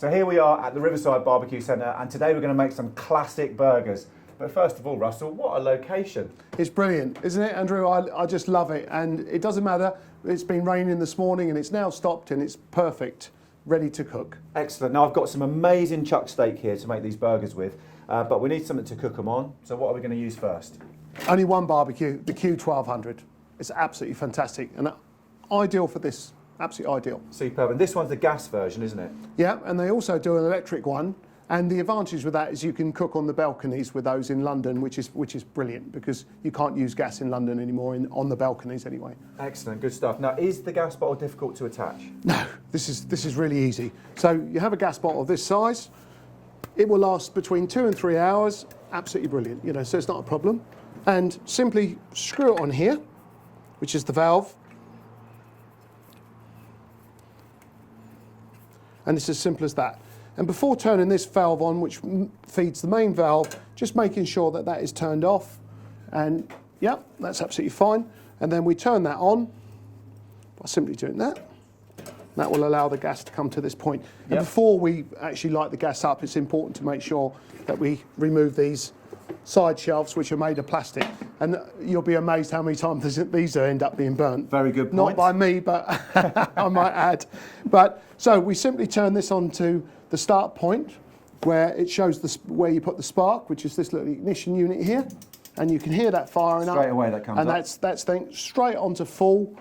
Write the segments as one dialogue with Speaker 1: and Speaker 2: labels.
Speaker 1: So here we are at the Riverside Barbecue Centre, and today we're going to make some classic burgers. But first of all, Russell, what a location.
Speaker 2: It's brilliant, isn't it, Andrew? I just love it, and it doesn't matter. It's been raining this morning and it's now stopped, and it's perfect, ready to cook.
Speaker 1: Excellent. Now I've got some amazing chuck steak here to make these burgers with, but we need something to cook them on. So what are we going to use first?
Speaker 2: Only one barbecue, the Q1200. It's absolutely fantastic and ideal for this. Absolutely ideal.
Speaker 1: Superb. And this one's the gas version, isn't it?
Speaker 2: Yeah, and they also do an electric one. And the advantage with that is you can cook on the balconies with those in London, which is brilliant because you can't use gas in London anymore on the balconies anyway.
Speaker 1: Excellent, good stuff. Now, is the gas bottle difficult to attach?
Speaker 2: No, this is really easy. So you have a gas bottle of this size. It will last between 2 and 3 hours. Absolutely brilliant, you know, so it's not a problem. And simply screw it on here, which is the valve. And it's as simple as that. And before turning this valve on, which feeds the main valve, just making sure that that is turned off. And yeah, that's absolutely fine. And then we turn that on by simply doing that. That will allow the gas to come to this point. And before we actually light the gas up, it's important to make sure that we remove these side shelves, which are made of plastic. And you'll be amazed how many times these end up being burnt.
Speaker 1: Very good point.
Speaker 2: Not by me, but I might add. But so we simply turn this on to the start point, where it shows where you put the spark, which is this little ignition unit here. And you can hear that firing up.
Speaker 1: Straight away that comes up.
Speaker 2: And that's then straight onto full.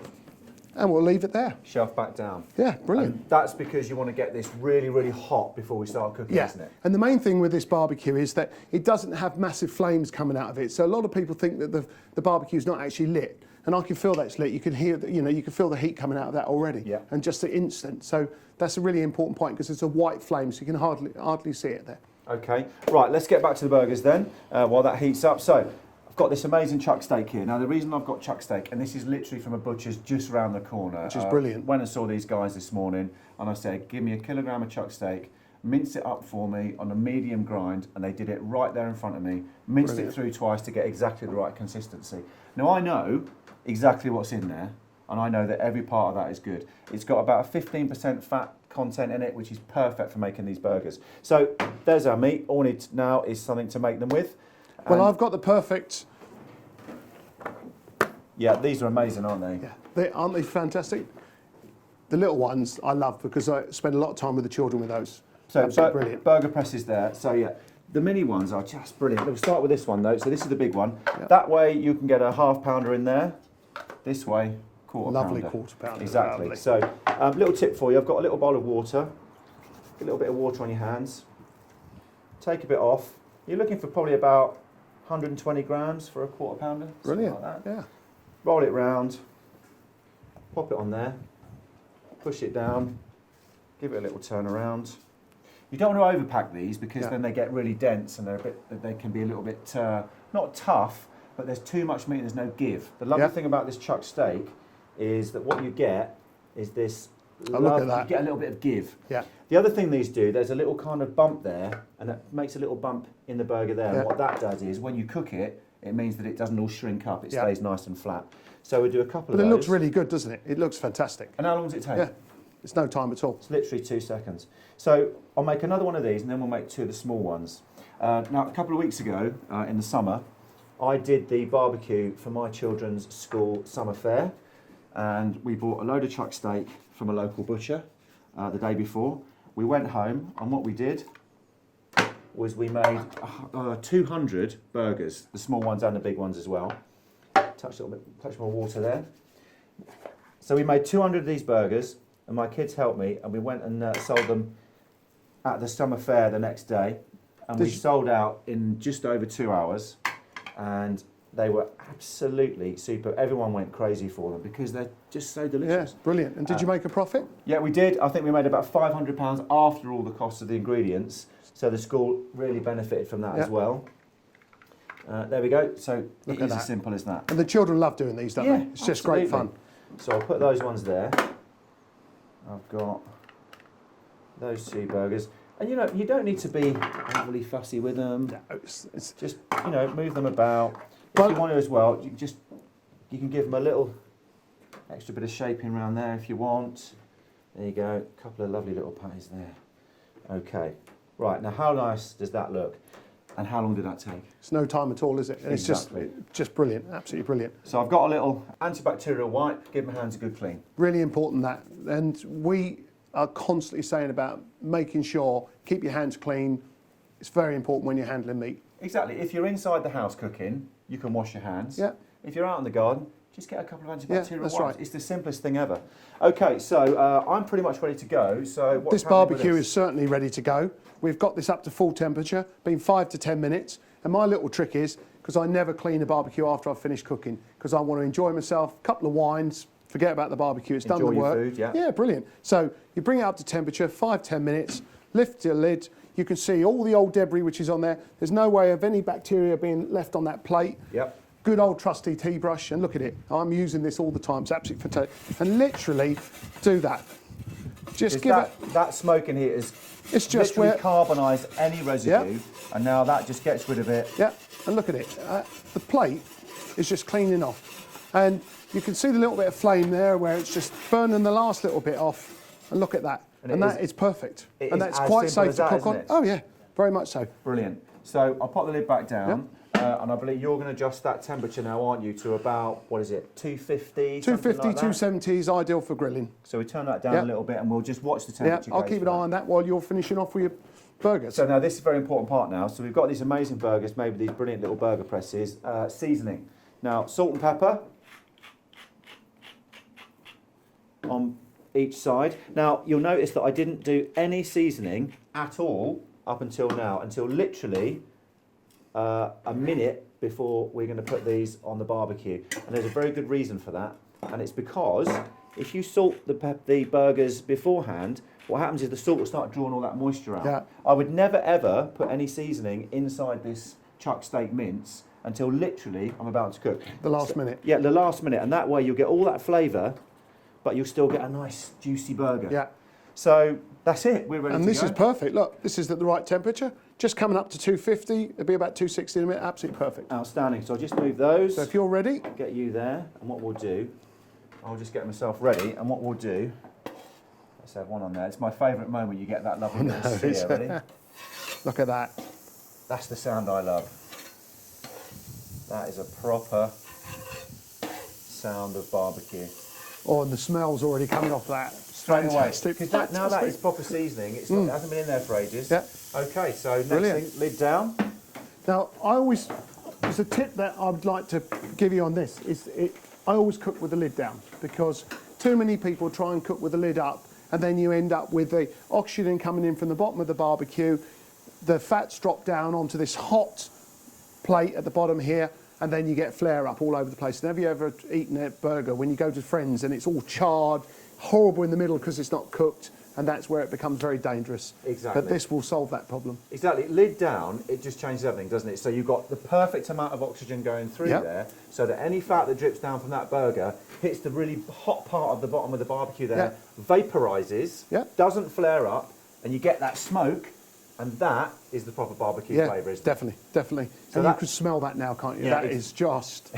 Speaker 2: And we'll leave it there.
Speaker 1: Shelf back down.
Speaker 2: Yeah, brilliant.
Speaker 1: And that's because you want to get this really, really hot before we start cooking, isn't it?
Speaker 2: And the main thing with this barbecue is that it doesn't have massive flames coming out of it. So a lot of people think that the barbecue is not actually lit. And I can feel that's lit. You can hear, you can feel the heat coming out of that already.
Speaker 1: Yeah.
Speaker 2: And just the instant. So that's a really important point because it's a white flame, so you can hardly see it there.
Speaker 1: Okay, right, let's get back to the burgers then, while that heats up. So, I've got this amazing chuck steak here. Now, the reason I've got chuck steak, and this is literally from a butcher's just around the corner.
Speaker 2: Which is brilliant.
Speaker 1: Went and saw these guys this morning, and I said, give me a kilogram of chuck steak, mince it up for me on a medium grind, and they did it right there in front of me. Minced it through twice to get exactly the right consistency. Now, I know exactly what's in there, and I know that every part of that is good. It's got about a 15% fat content in it, which is perfect for making these burgers. So, there's our meat. All we need now is something to make them with.
Speaker 2: Well, I've got the perfect...
Speaker 1: Yeah, these are amazing, aren't they?
Speaker 2: Yeah, aren't they fantastic? The little ones I love because I spend a lot of time with the children with those.
Speaker 1: So
Speaker 2: brilliant.
Speaker 1: Burger presses there. So yeah, the mini ones are just brilliant. We'll start with this one though. So this is the big one. That way you can get a half pounder in there. This way, quarter pounder.
Speaker 2: Lovely quarter pounder.
Speaker 1: Exactly.
Speaker 2: Lovely.
Speaker 1: So little tip for you. I've got a little bowl of water. A little bit of water on your hands. Take a bit off. You're looking for probably about 120 grams for a quarter pounder.
Speaker 2: Brilliant.
Speaker 1: Like that.
Speaker 2: Yeah.
Speaker 1: Roll it round, pop it on there, push it down, give it a little turn around. You don't want to overpack these because then they get really dense and they can be a little bit, not tough, but there's too much meat, there's no give. The lovely thing about this chuck steak is that what you get is this,
Speaker 2: look at that.
Speaker 1: You get a little bit of give.
Speaker 2: Yeah.
Speaker 1: The other thing these do, there's a little kind of bump there, and it makes a little bump in the burger there. And what that does is when you cook it, it means that it doesn't all shrink up, it stays nice and flat. So we do a couple of those.
Speaker 2: But it looks really good, doesn't it? It looks fantastic.
Speaker 1: And how long does it take?
Speaker 2: Yeah, it's no time at all.
Speaker 1: It's literally 2 seconds. So I'll make another one of these and then we'll make 2 of the small ones. Now, a couple of weeks ago, in the summer, I did the barbecue for my children's school summer fair. And we bought a load of chuck steak from a local butcher the day before. We went home and what we did was we made 200 burgers, the small ones and the big ones as well. Touch more water there. So we made 200 of these burgers, and my kids helped me, and we went and sold them at the summer fair the next day, and we sold out in just over 2 hours, and they were absolutely super. Everyone went crazy for them because they're just so delicious.
Speaker 2: Yeah, brilliant. And did you make a profit?
Speaker 1: Yeah, we did. I think we made about £500 after all the costs of the ingredients. So the school really benefited from that as well. There we go. So it is as simple as that.
Speaker 2: And the children love doing these, don't they? It's just great fun.
Speaker 1: So I'll put those ones there. I've got those 2 burgers. And you know, you don't need to be overly fussy with them. No, it's just, you know, move them about. If you want to as well, you can give them a little extra bit of shaping around there if you want. There you go, a couple of lovely little patties there. Okay. Right, now how nice does that look? And how long did that take?
Speaker 2: It's no time at all, is it? And
Speaker 1: Exactly.
Speaker 2: it's just brilliant, absolutely brilliant.
Speaker 1: So I've got a little antibacterial wipe, give my hands a good clean.
Speaker 2: Really important that. And we are constantly saying about making sure, keep your hands clean. It's very important when you're handling meat.
Speaker 1: Exactly. If you're inside the house cooking, you can wash your hands.
Speaker 2: Yeah.
Speaker 1: If you're out in the garden, just get a couple of antibacterial
Speaker 2: that's
Speaker 1: wipes.
Speaker 2: right.
Speaker 1: It's the simplest thing ever. Okay, so I'm pretty much ready to go. So what's
Speaker 2: This
Speaker 1: happening with
Speaker 2: barbecue
Speaker 1: this?
Speaker 2: is certainly ready to go. We've got this up to full temperature, been 5 to 10 minutes. And my little trick is, because I never clean a barbecue after I've finished cooking, because I want to enjoy myself, a couple of wines, forget about the barbecue, it's done the
Speaker 1: Enjoy your
Speaker 2: work.
Speaker 1: food, yeah.
Speaker 2: Yeah, brilliant. So you bring it up to temperature, 5, 10 minutes, lift your lid, you can see all the old debris which is on there. There's no way of any bacteria being left on that plate.
Speaker 1: Yep.
Speaker 2: Good old trusty tea brush, and look at it. I'm using this all the time, it's absolutely fantastic. And literally do that. Just give it.
Speaker 1: That smoking heat is
Speaker 2: It's just
Speaker 1: literally
Speaker 2: where.
Speaker 1: carbonised any residue,
Speaker 2: Yeah.
Speaker 1: and now that just gets rid of it.
Speaker 2: Yeah, and look at it. The plate is just cleaning off. And you can see the little bit of flame there where it's just burning the last little bit off. And look at that.
Speaker 1: And
Speaker 2: And,
Speaker 1: it
Speaker 2: that
Speaker 1: is-
Speaker 2: is perfect.
Speaker 1: it
Speaker 2: And
Speaker 1: is
Speaker 2: that's
Speaker 1: as
Speaker 2: quite
Speaker 1: simple
Speaker 2: safe
Speaker 1: as
Speaker 2: to
Speaker 1: that,
Speaker 2: cook
Speaker 1: isn't
Speaker 2: on.
Speaker 1: it?
Speaker 2: Oh, yeah, very much so.
Speaker 1: Brilliant. So I'll pop the lid back down, and I believe you're going to adjust that temperature now, aren't you, to about, what is it, 250?
Speaker 2: 250,
Speaker 1: like that?
Speaker 2: 270 is ideal for grilling.
Speaker 1: So we turn that down
Speaker 2: Yeah.
Speaker 1: a little bit, and we'll just watch the
Speaker 2: Yeah,
Speaker 1: temperature.
Speaker 2: I'll
Speaker 1: gauge
Speaker 2: keep
Speaker 1: for
Speaker 2: an eye
Speaker 1: that.
Speaker 2: on that while you're finishing off with your burgers.
Speaker 1: So now this is a very important part now. So we've got these amazing burgers made with these brilliant little burger presses. Seasoning. Now, salt and pepper on each side. Now, you'll notice that I didn't do any seasoning at all up until now, until literally a minute before we're going to put these on the barbecue. And there's a very good reason for that. And it's because if you salt the burgers beforehand, what happens is the salt will start drawing all that moisture out.
Speaker 2: Yeah.
Speaker 1: I would never ever put any seasoning inside this chuck steak mince until literally I'm about to cook.
Speaker 2: The last minute.
Speaker 1: Yeah, the last minute. And that way you'll get all that flavour, but you'll still get a nice juicy burger.
Speaker 2: Yeah.
Speaker 1: So that's it. We're ready
Speaker 2: And
Speaker 1: to
Speaker 2: this
Speaker 1: go.
Speaker 2: is perfect. Look, this is at the right temperature. Just coming up to 250. It'll be about 260 in a minute. Absolutely perfect.
Speaker 1: Outstanding. So I'll just move those.
Speaker 2: So if you're ready,
Speaker 1: Get you there. And what we'll do, I'll just get myself ready. And what we'll do, let's have one on there. It's my favourite moment. You get that lovely little sear. Ready?
Speaker 2: look at that.
Speaker 1: That's the sound I love. That is a proper sound of barbecue.
Speaker 2: Oh, and the smell's already coming off that.
Speaker 1: Straight away.
Speaker 2: Fantastic.
Speaker 1: Because now that is
Speaker 2: Fantastic.
Speaker 1: proper seasoning. It hasn't been in there for ages.
Speaker 2: Yeah.
Speaker 1: Okay, so next
Speaker 2: Brilliant.
Speaker 1: thing, lid down.
Speaker 2: Now, there's a tip that I'd like to give you on this. I always cook with the lid down because too many people try and cook with the lid up and then you end up with the oxygen coming in from the bottom of the barbecue, the fats drop down onto this hot plate at the bottom here, and then you get flare up all over the place. And have you ever eaten a burger when you go to friends and it's all charred, horrible in the middle because it's not cooked, and that's where it becomes very dangerous.
Speaker 1: Exactly.
Speaker 2: But this will solve that problem.
Speaker 1: Exactly. Lid down, it just changes everything, doesn't it? So you've got the perfect amount of oxygen going through
Speaker 2: Yep.
Speaker 1: there, so that any fat that drips down from that burger hits the really hot part of the bottom of the barbecue there, vaporizes,
Speaker 2: Yep.
Speaker 1: doesn't flare up, and you get that smoke, and that is the proper barbecue
Speaker 2: Yeah,
Speaker 1: flavour, isn't it?
Speaker 2: definitely, definitely.
Speaker 1: So
Speaker 2: And
Speaker 1: that-
Speaker 2: you can smell that now, can't you?
Speaker 1: Yeah,
Speaker 2: That
Speaker 1: it's-
Speaker 2: is just,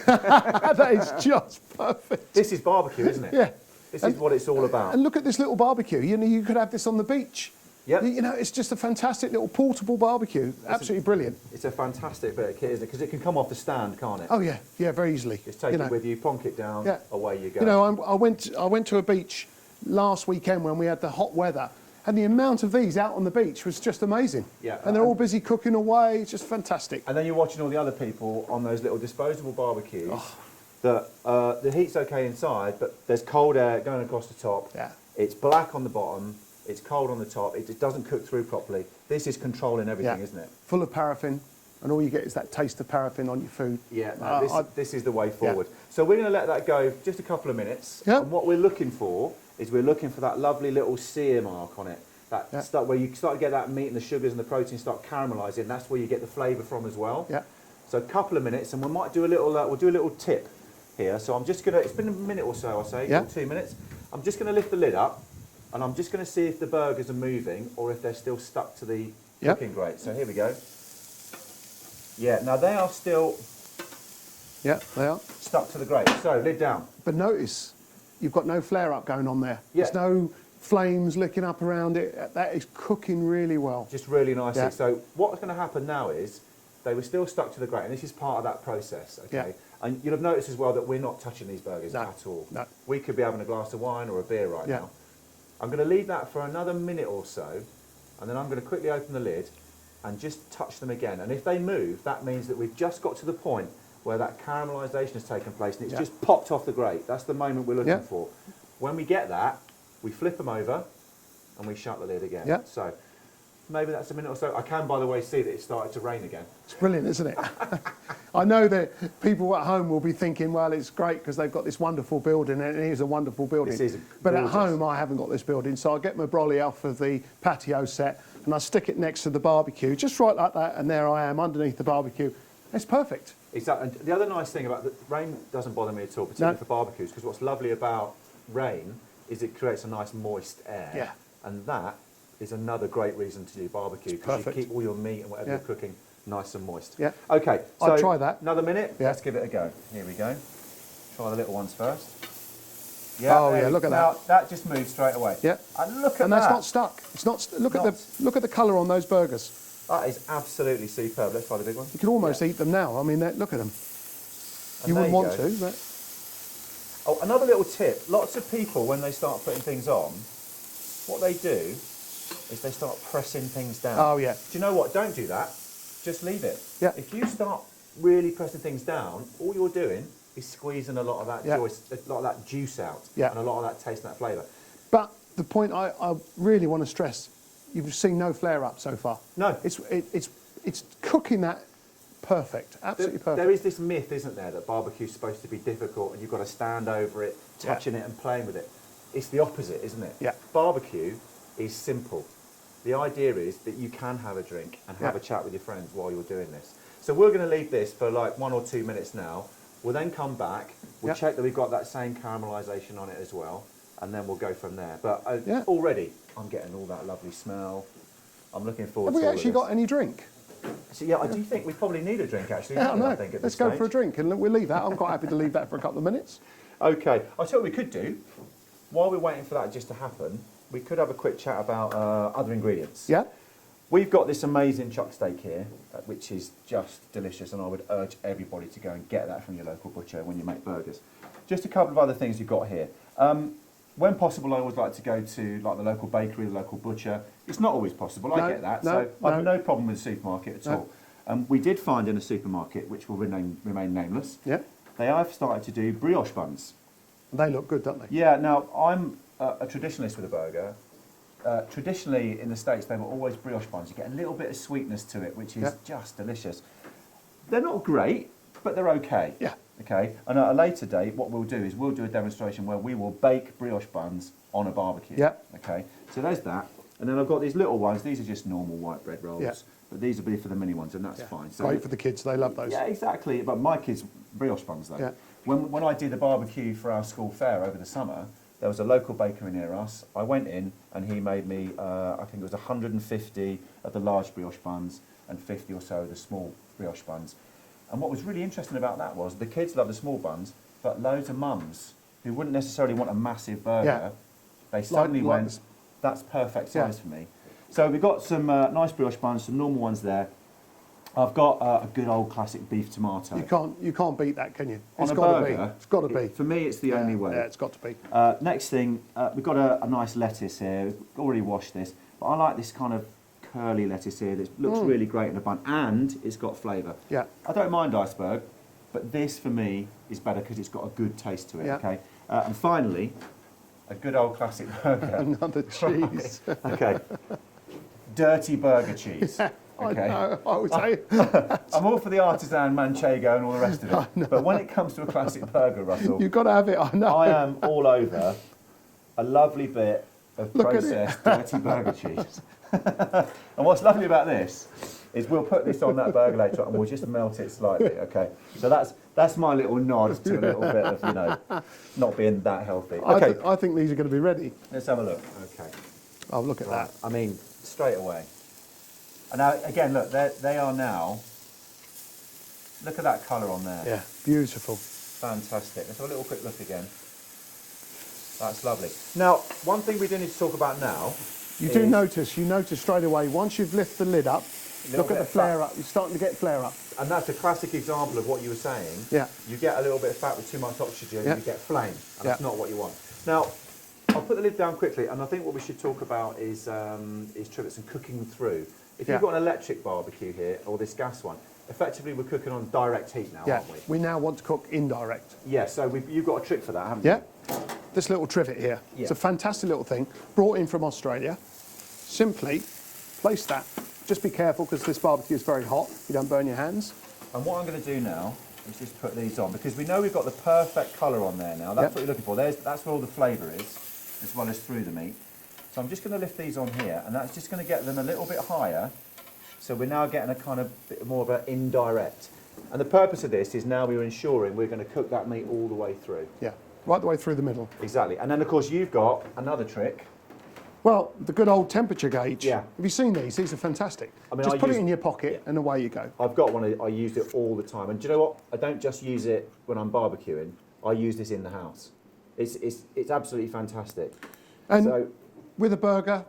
Speaker 2: that is just perfect.
Speaker 1: This is barbecue, isn't it?
Speaker 2: Yeah.
Speaker 1: This is what it's all about.
Speaker 2: And look at this little barbecue. You know, you could have this on the beach.
Speaker 1: Yep.
Speaker 2: You know, it's just a fantastic little portable barbecue. Absolutely brilliant.
Speaker 1: It's a fantastic bit of kit, isn't it? Because it can come off the stand, can't it?
Speaker 2: Oh yeah, yeah, very easily.
Speaker 1: Just take
Speaker 2: you
Speaker 1: it
Speaker 2: know.
Speaker 1: with you, plonk it down,
Speaker 2: Yeah.
Speaker 1: away you go.
Speaker 2: You know, I went to a beach last weekend when we had the hot weather, and the amount of these out on the beach was just amazing.
Speaker 1: Yeah,
Speaker 2: And they're all busy cooking away. It's just fantastic.
Speaker 1: And then you're watching all the other people on those little disposable barbecues that the heat's okay inside, but there's cold air going across the top.
Speaker 2: Yeah.
Speaker 1: It's black on the bottom, it's cold on the top, it just doesn't cook through properly. This is controlling everything,
Speaker 2: Yeah.
Speaker 1: isn't it?
Speaker 2: Full of paraffin, and all you get is that taste of paraffin on your food.
Speaker 1: Yeah, no, this is the way forward.
Speaker 2: Yeah.
Speaker 1: So we're going to let that go just a couple of minutes.
Speaker 2: Yeah.
Speaker 1: And what we're looking for is we're looking for that lovely little sear mark on it. That
Speaker 2: Yeah.
Speaker 1: stuff where you start to get that meat and the sugars and the protein start caramelising. That's where you get the flavour from as well.
Speaker 2: Yeah.
Speaker 1: So a couple of minutes, and we might do a little. We'll do a little tip here. So I'm just gonna. It's been a minute or so, I'll say,
Speaker 2: Yeah.
Speaker 1: or 2 minutes. I'm just gonna lift the lid up, and I'm just gonna see if the burgers are moving or if they're still stuck to the
Speaker 2: Yep.
Speaker 1: cooking grate. So here we go. Yeah. Now they are still
Speaker 2: Yeah, they are.
Speaker 1: stuck to the grate. So lid down.
Speaker 2: But notice, you've got no flare up going on there.
Speaker 1: Yeah.
Speaker 2: There's no flames licking up around it. That is cooking really well.
Speaker 1: Just really nicely.
Speaker 2: Yeah.
Speaker 1: So what's going to happen now is they were still stuck to the grate, and this is part of that process, okay?
Speaker 2: Yeah.
Speaker 1: And you'll have noticed as well that we're not touching these burgers
Speaker 2: No,
Speaker 1: at all.
Speaker 2: no.
Speaker 1: We could be having a glass of wine or a beer right
Speaker 2: Yeah.
Speaker 1: now. I'm going to leave that for another minute or so, and then I'm going to quickly open the lid and just touch them again. And if they move, that means that we've just got to the point where that caramelisation has taken place and it's
Speaker 2: Yeah.
Speaker 1: just popped off the grate. That's the moment we're looking
Speaker 2: Yeah.
Speaker 1: for. When we get that, we flip them over and we shut the lid again.
Speaker 2: Yeah.
Speaker 1: So maybe that's a minute or so. I can, by the way, see that it started to rain again.
Speaker 2: It's brilliant, isn't it? I know that people at home will be thinking, well, it's great because they've got this wonderful building, and it is a wonderful building.
Speaker 1: This is
Speaker 2: But at
Speaker 1: gorgeous.
Speaker 2: home, I haven't got this building, so I get my brolly off of the patio set and I stick it next to the barbecue, just right like that, and there I am underneath the barbecue. It's perfect.
Speaker 1: Exactly. And the other nice thing about the rain doesn't bother me at all, particularly
Speaker 2: No.
Speaker 1: for barbecues, because what's lovely about rain is it creates a nice moist air.
Speaker 2: Yeah.
Speaker 1: And that is another great reason to do barbecue, because you
Speaker 2: perfect.
Speaker 1: keep all your meat and whatever
Speaker 2: Yeah.
Speaker 1: you're cooking nice and moist.
Speaker 2: Yeah.
Speaker 1: Okay, so
Speaker 2: I'd try that.
Speaker 1: Another minute.
Speaker 2: Yeah.
Speaker 1: Let's give it a go. Here we go. Try the little ones first.
Speaker 2: Oh,
Speaker 1: there
Speaker 2: yeah,
Speaker 1: we-
Speaker 2: look at
Speaker 1: now, that just moved straight away.
Speaker 2: Yeah.
Speaker 1: And look at
Speaker 2: And
Speaker 1: that.
Speaker 2: that's not stuck. It's not. Look at the colour on those burgers.
Speaker 1: That is absolutely superb. Let's try the big one.
Speaker 2: You can almost eat them now. I mean, look at them.
Speaker 1: And
Speaker 2: You
Speaker 1: there
Speaker 2: wouldn't
Speaker 1: you
Speaker 2: want
Speaker 1: go.
Speaker 2: to, but
Speaker 1: Oh, another little tip. Lots of people, when they start putting things on, what they do is they start pressing things down.
Speaker 2: oh yeah,
Speaker 1: Do you know what? Don't do that. Just leave it.
Speaker 2: Yeah.
Speaker 1: If you start really pressing things down, all you're doing is squeezing a lot of that
Speaker 2: Yeah.
Speaker 1: a lot of that juice out,
Speaker 2: Yeah.
Speaker 1: and a lot of that taste and that flavour.
Speaker 2: but the point I really want to stress, you've seen no flare up so far.
Speaker 1: No.
Speaker 2: It's cooking that perfect, absolutely perfect.
Speaker 1: There is this myth, isn't there, that barbecue's supposed to be difficult and you've got to stand over it,
Speaker 2: Yeah.
Speaker 1: touching it and playing with it. It's the opposite, isn't it?
Speaker 2: Yeah.
Speaker 1: Barbecue is simple. The idea is that you can have a drink and have
Speaker 2: Yeah.
Speaker 1: a chat with your friends while you're doing this. So we're going to leave this for like 1 or 2 minutes now. We'll then come back, we'll
Speaker 2: Yeah.
Speaker 1: check that we've got that same caramelisation on it as well, and then we'll go from there. But
Speaker 2: Yeah.
Speaker 1: already, I'm getting all that lovely smell. I'm looking forward
Speaker 2: Have we
Speaker 1: to all of
Speaker 2: actually
Speaker 1: this.
Speaker 2: got any drink?
Speaker 1: So, yeah, I do think we probably need a drink, actually.
Speaker 2: Yeah, I
Speaker 1: don't
Speaker 2: know.
Speaker 1: I think, at
Speaker 2: Let's
Speaker 1: this
Speaker 2: go
Speaker 1: stage.
Speaker 2: for a drink and we'll leave that. I'm quite happy to leave that for a couple of minutes.
Speaker 1: Okay, I'll tell you what we could do. While we're waiting for that just to happen, we could have a quick chat about other ingredients.
Speaker 2: Yeah?
Speaker 1: We've got this amazing chuck steak here, which is just delicious, and I would urge everybody to go and get that from your local butcher when you make burgers. Just a couple of other things you've got here. When possible, I always like to go to like the local bakery, the local butcher. It's not always possible, I
Speaker 2: No,
Speaker 1: get that,
Speaker 2: no,
Speaker 1: so I've
Speaker 2: no.
Speaker 1: no problem with the supermarket at
Speaker 2: No.
Speaker 1: all. We did find in a supermarket, which will remain nameless,
Speaker 2: Yeah?
Speaker 1: they have started to do brioche buns.
Speaker 2: They look good, don't they?
Speaker 1: Yeah, now I'm a traditionalist with a burger. Traditionally in the States they were always brioche buns. You get a little bit of sweetness to it, which is
Speaker 2: Yeah.
Speaker 1: just delicious. They're not great, but they're okay.
Speaker 2: Yeah.
Speaker 1: Okay, and at a later date what we'll do is we'll do a demonstration where we will bake brioche buns on a barbecue.
Speaker 2: Yeah.
Speaker 1: Okay, so there's that. And then I've got these little ones. These are just normal white bread rolls.
Speaker 2: Yeah.
Speaker 1: But these will be for the mini ones, and that's
Speaker 2: Yeah.
Speaker 1: fine. So
Speaker 2: Great for the kids. They love those.
Speaker 1: yeah, exactly. But my kids brioche buns though.
Speaker 2: Yeah.
Speaker 1: When I did the barbecue for our school fair over the summer, there was a local bakery near us. I went in and he made me, I think it was 150 of the large brioche buns and 50 or so of the small brioche buns. And what was really interesting about that was the kids love the small buns, but loads of mums who wouldn't necessarily want a massive burger,
Speaker 2: Yeah.
Speaker 1: they suddenly
Speaker 2: like
Speaker 1: went,
Speaker 2: this.
Speaker 1: that's perfect
Speaker 2: Yeah.
Speaker 1: size for me. So we've got some nice brioche buns, some normal ones there. I've got a good old classic beef tomato.
Speaker 2: You can't beat that, can you?
Speaker 1: On
Speaker 2: It's
Speaker 1: a
Speaker 2: got to be.
Speaker 1: burger,
Speaker 2: It's got to be.
Speaker 1: For me, it's the only way.
Speaker 2: Yeah, it's got to be.
Speaker 1: Next thing, we've got a nice lettuce here. We've already washed this, but I like this kind of curly lettuce here. That looks really great in a bun, and it's got flavour.
Speaker 2: Yeah.
Speaker 1: I don't mind iceberg, but this for me is better because it's got a good taste to it.
Speaker 2: Yeah.
Speaker 1: Okay. And finally, a good old classic burger.
Speaker 2: Another cheese.
Speaker 1: Okay. Dirty burger cheese. Okay.
Speaker 2: I know. I would say.
Speaker 1: I'm all for the artisan manchego and all the rest of it, but when it comes to a classic burger, Russell,
Speaker 2: You've got to have it. I know.
Speaker 1: I am all over a lovely bit of
Speaker 2: Look at
Speaker 1: processed dirty burger cheese. And what's lovely about this is we'll put this on that burger later on and we'll just melt it slightly, okay? So that's my little nod to a little bit of, not being that healthy. Okay,
Speaker 2: I think these are going to be ready.
Speaker 1: let's have a look. Okay.
Speaker 2: Oh, look at
Speaker 1: Right.
Speaker 2: that.
Speaker 1: I mean, straight away. And now, again, look, they are now, look at that colour on there.
Speaker 2: Yeah, beautiful.
Speaker 1: Fantastic. Let's have a little quick look again. That's lovely. Now, one thing we do need to talk about now.
Speaker 2: You notice straight away, once you've lifted the lid up, look at the flare up, you're starting to get flare up.
Speaker 1: And that's a classic example of what you were saying.
Speaker 2: Yeah.
Speaker 1: You get a little bit of fat with too much oxygen,
Speaker 2: Yeah.
Speaker 1: you get flame, and
Speaker 2: Yeah.
Speaker 1: that's not what you want. Now, I'll put the lid down quickly, and I think what we should talk about is trivets and cooking them through. If
Speaker 2: Yeah.
Speaker 1: you've got an electric barbecue here, or this gas one, effectively we're cooking on direct heat now,
Speaker 2: Yeah,
Speaker 1: aren't we?
Speaker 2: we now want to cook indirect.
Speaker 1: Yeah, so you've got a trick for that, haven't
Speaker 2: Yeah,
Speaker 1: you?
Speaker 2: this little trivet here.
Speaker 1: Yeah.
Speaker 2: It's a fantastic little thing, brought in from Australia. Simply place that. Just be careful because this barbecue is very hot. You don't burn your hands.
Speaker 1: And what I'm going to do now is just put these on, because we know we've got the perfect colour on there now. That's
Speaker 2: Yep.
Speaker 1: what you're looking for. That's where all the flavour is, as well as through the meat. So I'm just going to lift these on here, and that's just going to get them a little bit higher. So we're now getting a kind of bit more of an indirect. And the purpose of this is now we're ensuring we're going to cook that meat all the way through.
Speaker 2: Yeah, right the way through the middle.
Speaker 1: Exactly. And then, of course, you've got another trick.
Speaker 2: Well, the good old temperature gauge.
Speaker 1: Yeah.
Speaker 2: Have you seen these? These are fantastic.
Speaker 1: I mean,
Speaker 2: just
Speaker 1: I
Speaker 2: put it
Speaker 1: use-
Speaker 2: in your pocket and away you go.
Speaker 1: I've got one, I used it all the time. And do you know what? I don't just use it when I'm barbecuing. I use this in the house. It's absolutely fantastic.
Speaker 2: And
Speaker 1: So,
Speaker 2: with a burger,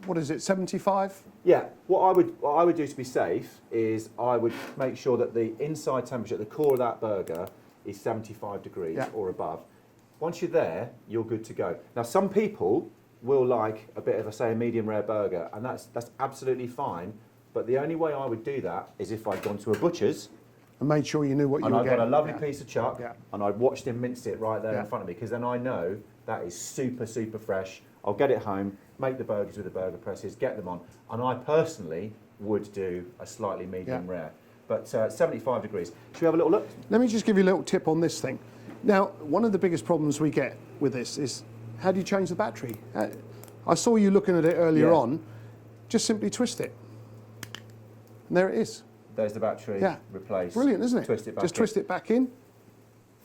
Speaker 2: what is it, 75?
Speaker 1: yeah, what I would do to be safe is I would make sure that the inside temperature, the core of that burger, is 75 degrees
Speaker 2: Yeah.
Speaker 1: or above. Once you're there, you're good to go. Now, some people will like a bit of a medium rare burger, and that's absolutely fine. But the only way I would do that is if I'd gone to a butcher's
Speaker 2: And made sure you knew what you
Speaker 1: and
Speaker 2: were
Speaker 1: I'd
Speaker 2: getting.
Speaker 1: got a lovely
Speaker 2: Yeah.
Speaker 1: piece of chuck,
Speaker 2: Yeah.
Speaker 1: and I'd watched him mince it right there
Speaker 2: Yeah.
Speaker 1: in front of me, because then I know that is super, super fresh. I'll get it home, make the burgers with the burger presses, get them on, and I personally would do a slightly medium
Speaker 2: Yeah.
Speaker 1: rare. But 75 degrees. Should we have a little look?
Speaker 2: Let me just give you a little tip on this thing. Now, one of the biggest problems we get with this is, how do you change the battery? I saw you looking at it earlier
Speaker 1: Yeah.
Speaker 2: on. Just simply twist it. And there it is.
Speaker 1: There's the battery
Speaker 2: Yeah.
Speaker 1: replaced.
Speaker 2: Brilliant, isn't it?
Speaker 1: Twist it back
Speaker 2: Just
Speaker 1: in.
Speaker 2: twist it back in.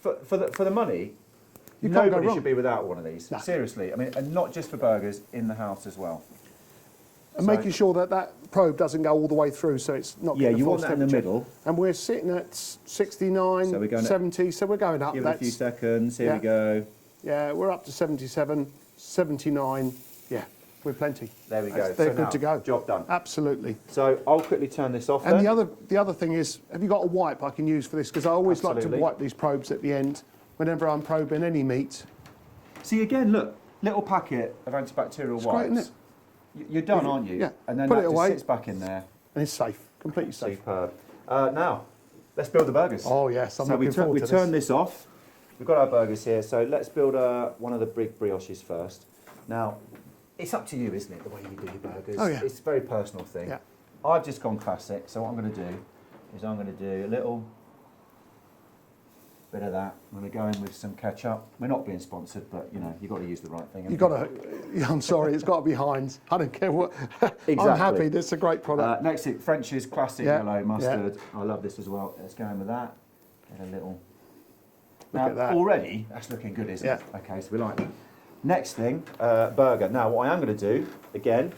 Speaker 1: For the money,
Speaker 2: You can't go
Speaker 1: nobody
Speaker 2: wrong.
Speaker 1: should be without one of these.
Speaker 2: No.
Speaker 1: Seriously. I mean, and not just for burgers, in the house as well.
Speaker 2: And
Speaker 1: So-
Speaker 2: making sure that that probe doesn't go all the way through, so it's not
Speaker 1: Yeah,
Speaker 2: getting
Speaker 1: you
Speaker 2: a
Speaker 1: want
Speaker 2: false
Speaker 1: that in the
Speaker 2: temperature.
Speaker 1: middle.
Speaker 2: And we're sitting at 69,
Speaker 1: So we're going at-
Speaker 2: 70, so we're going up.
Speaker 1: Give it a few seconds. Here
Speaker 2: yeah.
Speaker 1: we go.
Speaker 2: Yeah, we're up to 77, 79. Yeah, we're plenty.
Speaker 1: There we go.
Speaker 2: They're
Speaker 1: So
Speaker 2: good
Speaker 1: now,
Speaker 2: to go.
Speaker 1: job done.
Speaker 2: Absolutely.
Speaker 1: So I'll quickly turn this off
Speaker 2: And
Speaker 1: then.
Speaker 2: the other thing is, have you got a wipe I can use for this? Because I always like
Speaker 1: Absolutely.
Speaker 2: to wipe these probes at the end whenever I'm probing any meat.
Speaker 1: See again, look, little packet of antibacterial
Speaker 2: It's
Speaker 1: wipes.
Speaker 2: great, isn't it?
Speaker 1: You're done, aren't you?
Speaker 2: Yeah.
Speaker 1: And then
Speaker 2: Put
Speaker 1: that
Speaker 2: it
Speaker 1: just
Speaker 2: away.
Speaker 1: sits back in there.
Speaker 2: And it's safe, completely safe.
Speaker 1: Superb. Now, let's build the burgers.
Speaker 2: Oh yes, I'm
Speaker 1: so we
Speaker 2: looking forward to
Speaker 1: turn
Speaker 2: this.
Speaker 1: this off. We've got our burgers here, so let's build one of the big brioches first. Now, it's up to you, isn't it, the way you do your burgers?
Speaker 2: Oh, yeah.
Speaker 1: It's a very personal thing.
Speaker 2: Yeah.
Speaker 1: I've just gone classic, so what I'm going to do is I'm going to do a little bit of that. I'm going to go in with some ketchup. We're not being sponsored, but you know, you've got to use the right thing.
Speaker 2: You got to. I'm sorry, it's got to be Heinz. I don't care what. I'm
Speaker 1: Exactly.
Speaker 2: happy. This is a great product.
Speaker 1: Next thing, French's classic
Speaker 2: Yeah,
Speaker 1: yellow mustard. I love this as well. Let's go in with that. Get a little.
Speaker 2: Look at that.
Speaker 1: Already, that's looking good, isn't it?
Speaker 2: Yeah.
Speaker 1: Okay, so we like that. Next thing, burger. Now, what I am going to do, again,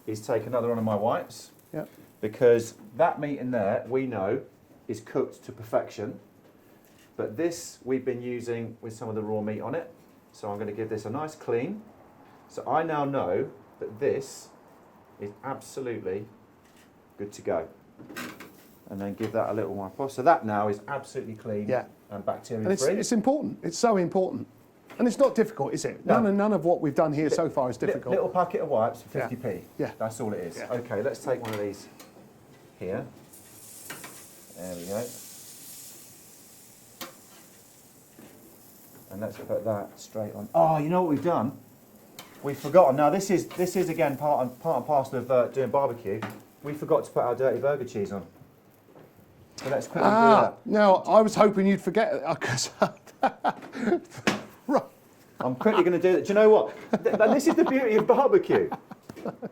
Speaker 1: is take another one of my wipes,
Speaker 2: Yeah.
Speaker 1: because that meat in there, we know, is cooked to perfection. But this, we've been using with some of the raw meat on it. So I'm going to give this a nice clean. So I now know that this is absolutely good to go. And then give that a little wipe off. So that now is absolutely clean
Speaker 2: Yeah.
Speaker 1: and bacteria
Speaker 2: And
Speaker 1: free.
Speaker 2: it's important. It's so important. And it's not difficult, is it?
Speaker 1: No.
Speaker 2: None of what we've done here so far is difficult.
Speaker 1: Little packet of wipes for
Speaker 2: Yeah.
Speaker 1: 50p.
Speaker 2: Yeah.
Speaker 1: That's all it is.
Speaker 2: Yeah.
Speaker 1: Okay, let's take one of these here. There we go. And let's put that straight on. Oh, you know what we've done? We've forgotten. Now this is again part and parcel of doing barbecue. We forgot to put our dirty burger cheese on. So let's quickly do that.
Speaker 2: Now I was hoping you'd forget it. 'Cause right.
Speaker 1: I'm quickly going to do that. Do you know what? This is the beauty of barbecue.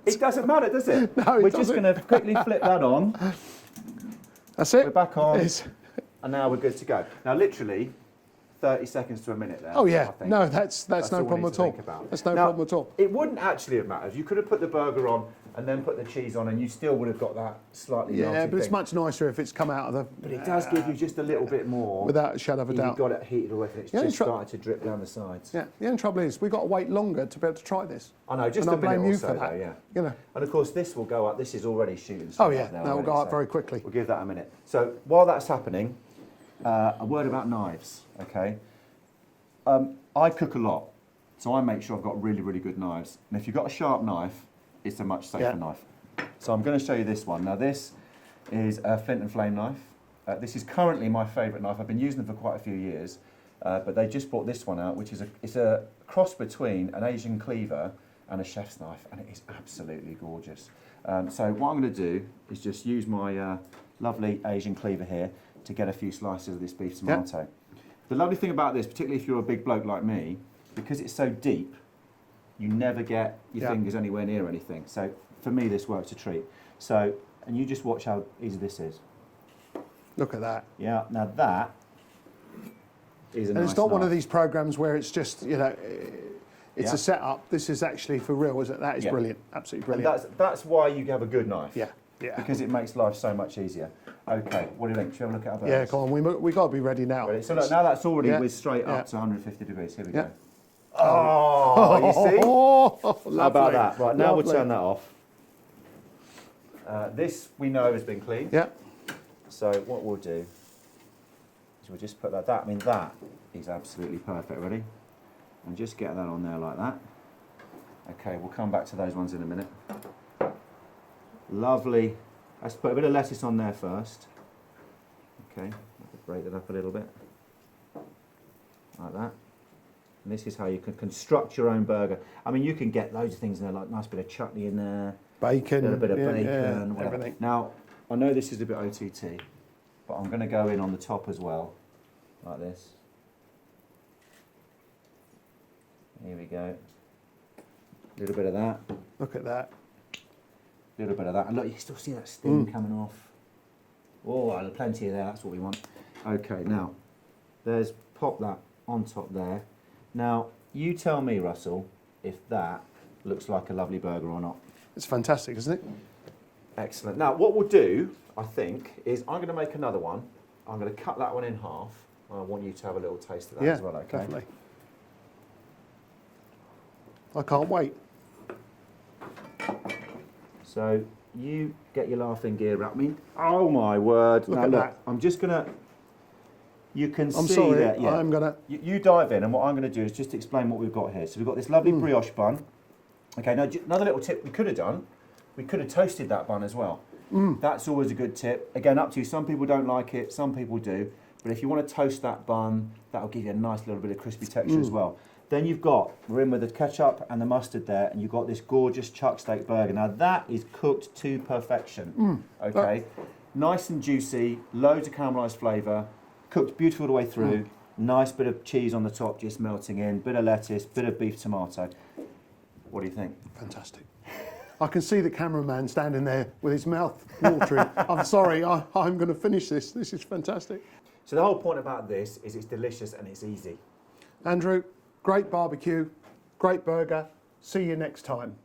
Speaker 1: It doesn't matter, does it?
Speaker 2: No, it
Speaker 1: We're just
Speaker 2: doesn't.
Speaker 1: going to quickly flip that on.
Speaker 2: That's it.
Speaker 1: We're back on.
Speaker 2: It's-
Speaker 1: And now we're good to go. Now, literally, 30 seconds to a minute there.
Speaker 2: Oh yeah.
Speaker 1: I think.
Speaker 2: No, that's
Speaker 1: all
Speaker 2: no
Speaker 1: we
Speaker 2: problem
Speaker 1: need
Speaker 2: at
Speaker 1: to
Speaker 2: all.
Speaker 1: think about.
Speaker 2: That's no
Speaker 1: Now,
Speaker 2: problem at all.
Speaker 1: It wouldn't actually have mattered. You could have put the burger on and then put the cheese on, and you still would have got that slightly melty
Speaker 2: Yeah, but it's
Speaker 1: thing.
Speaker 2: much nicer if it's come out of the...
Speaker 1: But it does give you just a little bit more.
Speaker 2: Without a shadow of a
Speaker 1: If
Speaker 2: doubt.
Speaker 1: you've got it heated away, it's
Speaker 2: Yeah,
Speaker 1: just started to drip down the sides.
Speaker 2: Yeah, the only trouble is we've got to wait longer to be able to try this.
Speaker 1: I know, just
Speaker 2: and
Speaker 1: a
Speaker 2: I blame
Speaker 1: minute or
Speaker 2: you
Speaker 1: so,
Speaker 2: for that.
Speaker 1: though, yeah.
Speaker 2: You know.
Speaker 1: And of course, this will go up. This is already shooting.
Speaker 2: Oh yeah,
Speaker 1: now
Speaker 2: that will
Speaker 1: already,
Speaker 2: go up
Speaker 1: so
Speaker 2: very quickly.
Speaker 1: We'll give that a minute. So while that's happening, a word about knives, okay? I cook a lot, so I make sure I've got really, really good knives. And if you've got a sharp knife, it's a much safer knife. So I'm going to show you this one. Now this is a flint and flame knife. This is currently my favourite knife. I've been using them for quite a few years, but they just brought this one out, which is it's a cross between an Asian cleaver and a chef's knife, and it is absolutely gorgeous. So what I'm going to do is just use my lovely Asian cleaver here to get a few slices of this beef tomato. The lovely thing about this, particularly if you're a big bloke like me, because it's so deep, you never get your fingers anywhere near anything. So for me, this works a treat. So, and you just watch how easy this is.
Speaker 2: Look at that.
Speaker 1: Yeah, now that is a nice
Speaker 2: And it's not one of
Speaker 1: knife.
Speaker 2: these programs where it's just, you know, it's
Speaker 1: Yeah.
Speaker 2: a setup. This is actually for real, isn't it? That is brilliant. Absolutely
Speaker 1: And
Speaker 2: brilliant.
Speaker 1: that's why you have a good knife.
Speaker 2: Yeah, yeah.
Speaker 1: Because it makes life so much easier. Okay, what do you think? Should we have a look at our burgers?
Speaker 2: Yeah, come on, we got to be ready now.
Speaker 1: Ready? So look, now that's already
Speaker 2: Yeah.
Speaker 1: with straight up
Speaker 2: Yeah.
Speaker 1: to 150 degrees. Here we
Speaker 2: Yeah.
Speaker 1: go. Oh, you see?
Speaker 2: Oh,
Speaker 1: How about
Speaker 2: lovely.
Speaker 1: that? Right, now
Speaker 2: Lovely.
Speaker 1: we'll turn that off. This we know has been cleaned.
Speaker 2: Yeah.
Speaker 1: So what we'll do is we'll just put that. I mean, that is absolutely perfect. Ready? And just get that on there like that. Okay, we'll come back to those ones in a minute. Lovely. Let's put a bit of lettuce on there first. Okay, break that up a little bit. Like that. And this is how you can construct your own burger. I mean, you can get loads of things in there, like a nice bit of chutney in there,
Speaker 2: Bacon.
Speaker 1: a little bit of
Speaker 2: yeah,
Speaker 1: bacon,
Speaker 2: yeah,
Speaker 1: whatever.
Speaker 2: everything.
Speaker 1: Now, I know this is a bit OTT, but I'm going to go in on the top as well, like this. Here we go. A little bit of that,
Speaker 2: Look at that.
Speaker 1: a little bit of that. And look, you can still see that steam coming off. Oh, there's plenty of there, that's what we want. Okay, now, there's, pop that on top there. Now, you tell me, Russell, if that looks like a lovely burger or not.
Speaker 2: It's fantastic, isn't it?
Speaker 1: Excellent. Now, what we'll do, I think, is I'm going to make another one. I'm going to cut that one in half. I want you to have a little taste of that as well, okay?
Speaker 2: Definitely. I can't wait.
Speaker 1: So, you get your laughing gear up. I mean, oh my word.
Speaker 2: Look
Speaker 1: now,
Speaker 2: at
Speaker 1: look,
Speaker 2: that.
Speaker 1: I'm just going to, you can
Speaker 2: I'm
Speaker 1: see
Speaker 2: sorry,
Speaker 1: that, yeah.
Speaker 2: I'm going to...
Speaker 1: You dive in, and what I'm going to do is just explain what we've got here. So we've got this lovely brioche bun. Okay, now another little tip we could have done, we could have toasted that bun as well. That's always a good tip. Again, up to you. Some people don't like it, some people do. But if you want to toast that bun, that'll give you a nice little bit of crispy texture as well. Then we're in with the ketchup and the mustard there, and you've got this gorgeous chuck steak burger. Now that is cooked to perfection. Okay, nice and juicy, loads of caramelised flavour, cooked beautiful the way through. Nice bit of cheese on the top, just melting in. Bit of lettuce, bit of beef tomato. What do you think?
Speaker 2: Fantastic. I can see the cameraman standing there with his mouth watering. I'm sorry, I'm going to finish this. This is fantastic.
Speaker 1: So the whole point about this is it's delicious and it's easy.
Speaker 2: Andrew, great barbecue, great burger. See you next time.